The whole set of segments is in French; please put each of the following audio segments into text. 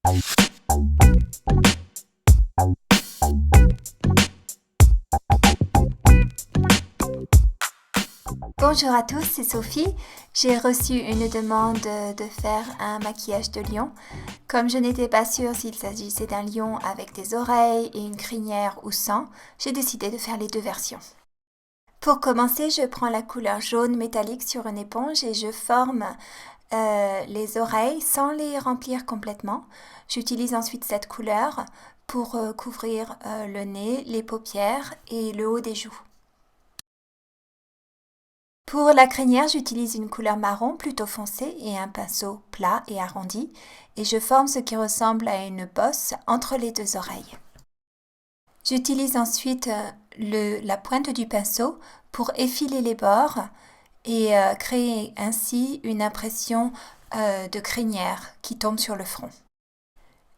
Bonjour à tous, c'est Sophie. J'ai reçu une demande de faire un maquillage de lion. Comme je n'étais pas sûre s'il s'agissait d'un lion avec des oreilles et une crinière ou sans, j'ai décidé de faire les deux versions. Pour commencer, je prends la couleur jaune métallique sur une éponge et je forme les oreilles sans les remplir complètement. J'utilise ensuite cette couleur pour couvrir le nez, les paupières et le haut des joues. Pour la crinière, j'utilise une couleur marron plutôt foncée et un pinceau plat et arrondi et je forme ce qui ressemble à une bosse entre les deux oreilles. J'utilise ensuite la pointe du pinceau pour effiler les bords et créer ainsi une impression de crinière qui tombe sur le front.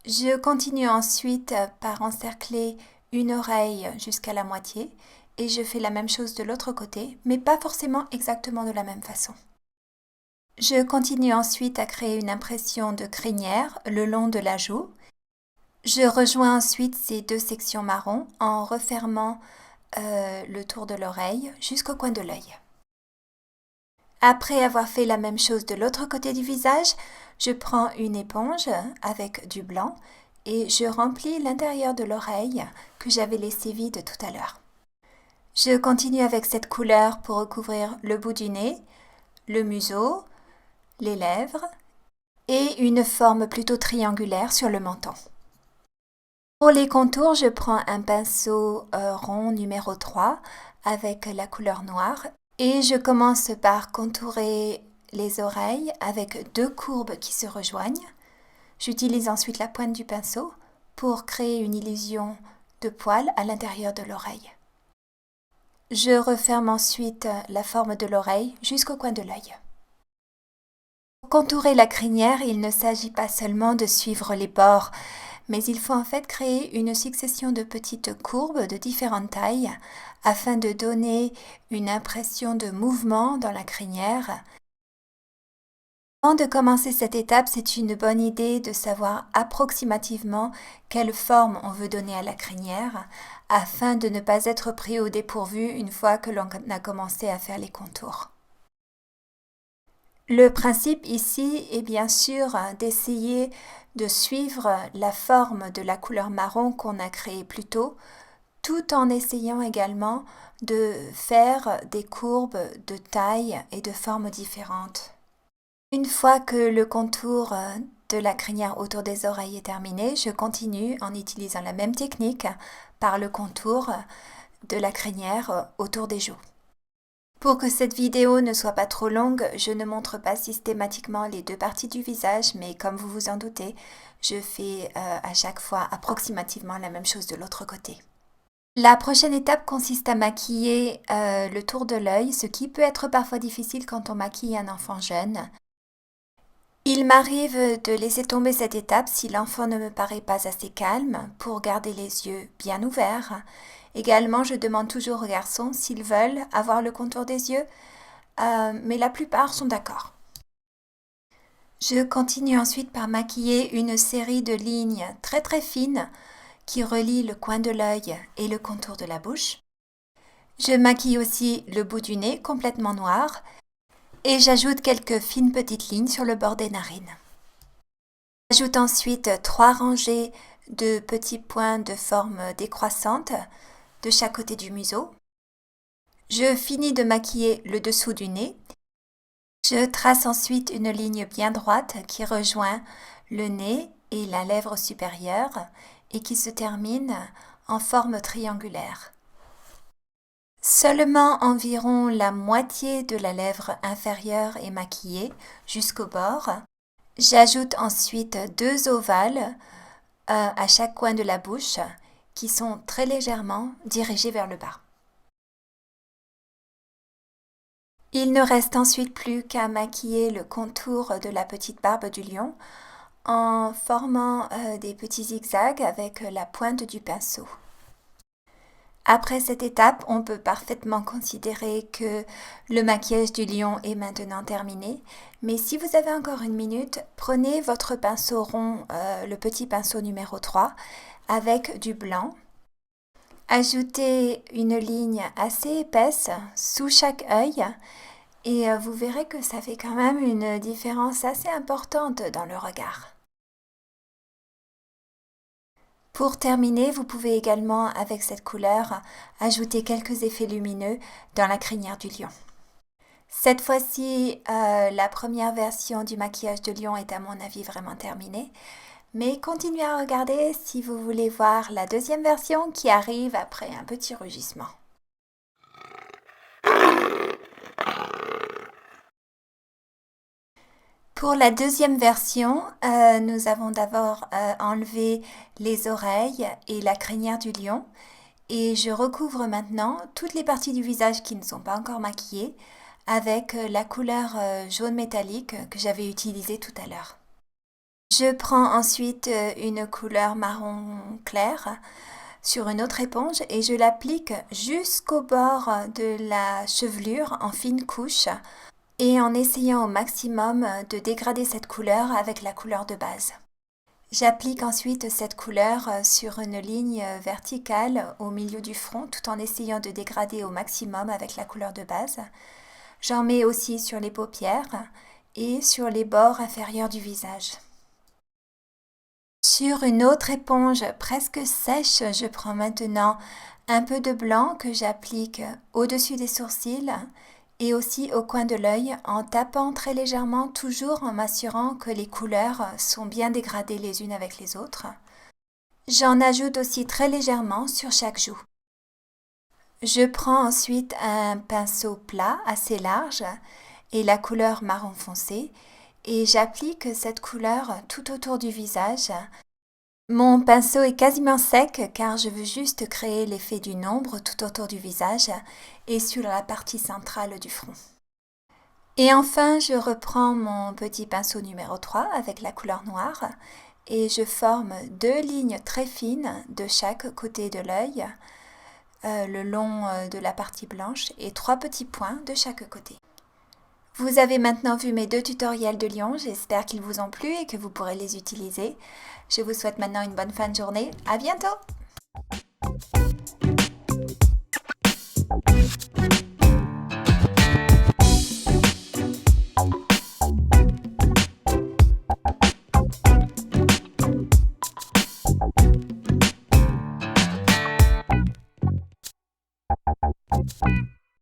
Je continue ensuite par encercler une oreille jusqu'à la moitié et je fais la même chose de l'autre côté, mais pas forcément exactement de la même façon. Je continue ensuite à créer une impression de crinière le long de la joue. Je rejoins ensuite ces deux sections marron en refermant le tour de l'oreille jusqu'au coin de l'œil. Après avoir fait la même chose de l'autre côté du visage, je prends une éponge avec du blanc et je remplis l'intérieur de l'oreille que j'avais laissé vide tout à l'heure. Je continue avec cette couleur pour recouvrir le bout du nez, le museau, les lèvres et une forme plutôt triangulaire sur le menton. Pour les contours, je prends un pinceau rond numéro 3 avec la couleur noire et je commence par contourer les oreilles avec deux courbes qui se rejoignent. J'utilise ensuite la pointe du pinceau pour créer une illusion de poil à l'intérieur de l'oreille. Je referme ensuite la forme de l'oreille jusqu'au coin de l'œil. Pour contourer la crinière, il ne s'agit pas seulement de suivre les bords, mais il faut en fait créer une succession de petites courbes de différentes tailles afin de donner une impression de mouvement dans la crinière. Avant de commencer cette étape, c'est une bonne idée de savoir approximativement quelle forme on veut donner à la crinière afin de ne pas être pris au dépourvu une fois que l'on a commencé à faire les contours. Le principe ici est bien sûr d'essayer de suivre la forme de la couleur marron qu'on a créée plus tôt, tout en essayant également de faire des courbes de taille et de formes différentes. Une fois que le contour de la crinière autour des oreilles est terminé, je continue en utilisant la même technique par le contour de la crinière autour des joues. Pour que cette vidéo ne soit pas trop longue, je ne montre pas systématiquement les deux parties du visage, mais comme vous vous en doutez, je fais à chaque fois approximativement la même chose de l'autre côté. La prochaine étape consiste à maquiller le tour de l'œil, ce qui peut être parfois difficile quand on maquille un enfant jeune. Il m'arrive de laisser tomber cette étape si l'enfant ne me paraît pas assez calme pour garder les yeux bien ouverts. Également, je demande toujours aux garçons s'ils veulent avoir le contour des yeux, mais la plupart sont d'accord. Je continue ensuite par maquiller une série de lignes très très fines qui relient le coin de l'œil et le contour de la bouche. Je maquille aussi le bout du nez complètement noir et j'ajoute quelques fines petites lignes sur le bord des narines. J'ajoute ensuite 3 rangées de petits points de forme décroissante de chaque côté du museau. Je finis de maquiller le dessous du nez. Je trace ensuite une ligne bien droite qui rejoint le nez et la lèvre supérieure et qui se termine en forme triangulaire. Seulement environ la moitié de la lèvre inférieure est maquillée jusqu'au bord. J'ajoute ensuite 2 ovales à chaque coin de la bouche qui sont très légèrement dirigés vers le bas. Il ne reste ensuite plus qu'à maquiller le contour de la petite barbe du lion en formant des petits zigzags avec la pointe du pinceau. Après cette étape, on peut parfaitement considérer que le maquillage du lion est maintenant terminé. Mais si vous avez encore une minute, prenez votre pinceau rond, le petit pinceau numéro 3, avec du blanc. Ajoutez une ligne assez épaisse sous chaque œil et vous verrez que ça fait quand même une différence assez importante dans le regard. Pour terminer, vous pouvez également, avec cette couleur, ajouter quelques effets lumineux dans la crinière du lion. Cette fois-ci, la première version du maquillage de lion est à mon avis vraiment terminée. Mais continuez à regarder si vous voulez voir la deuxième version qui arrive après un petit rugissement. Pour la deuxième version, nous avons d'abord enlevé les oreilles et la crinière du lion. Et je recouvre maintenant toutes les parties du visage qui ne sont pas encore maquillées avec la couleur jaune métallique que j'avais utilisée tout à l'heure. Je prends ensuite une couleur marron clair sur une autre éponge et je l'applique jusqu'au bord de la chevelure en fine couche et en essayant au maximum de dégrader cette couleur avec la couleur de base. J'applique ensuite cette couleur sur une ligne verticale au milieu du front tout en essayant de dégrader au maximum avec la couleur de base. J'en mets aussi sur les paupières et sur les bords inférieurs du visage. Sur une autre éponge presque sèche, je prends maintenant un peu de blanc que j'applique au-dessus des sourcils et aussi au coin de l'œil en tapant très légèrement, toujours en m'assurant que les couleurs sont bien dégradées les unes avec les autres. J'en ajoute aussi très légèrement sur chaque joue. Je prends ensuite un pinceau plat assez large et la couleur marron foncé et j'applique cette couleur tout autour du visage. Mon pinceau est quasiment sec car je veux juste créer l'effet d'une ombre tout autour du visage et sur la partie centrale du front. Et enfin, je reprends mon petit pinceau numéro 3 avec la couleur noire et je forme 2 lignes très fines de chaque côté de l'œil, le long de la partie blanche et 3 petits points de chaque côté. Vous avez maintenant vu mes 2 tutoriels de lion, j'espère qu'ils vous ont plu et que vous pourrez les utiliser. Je vous souhaite maintenant une bonne fin de journée, à bientôt!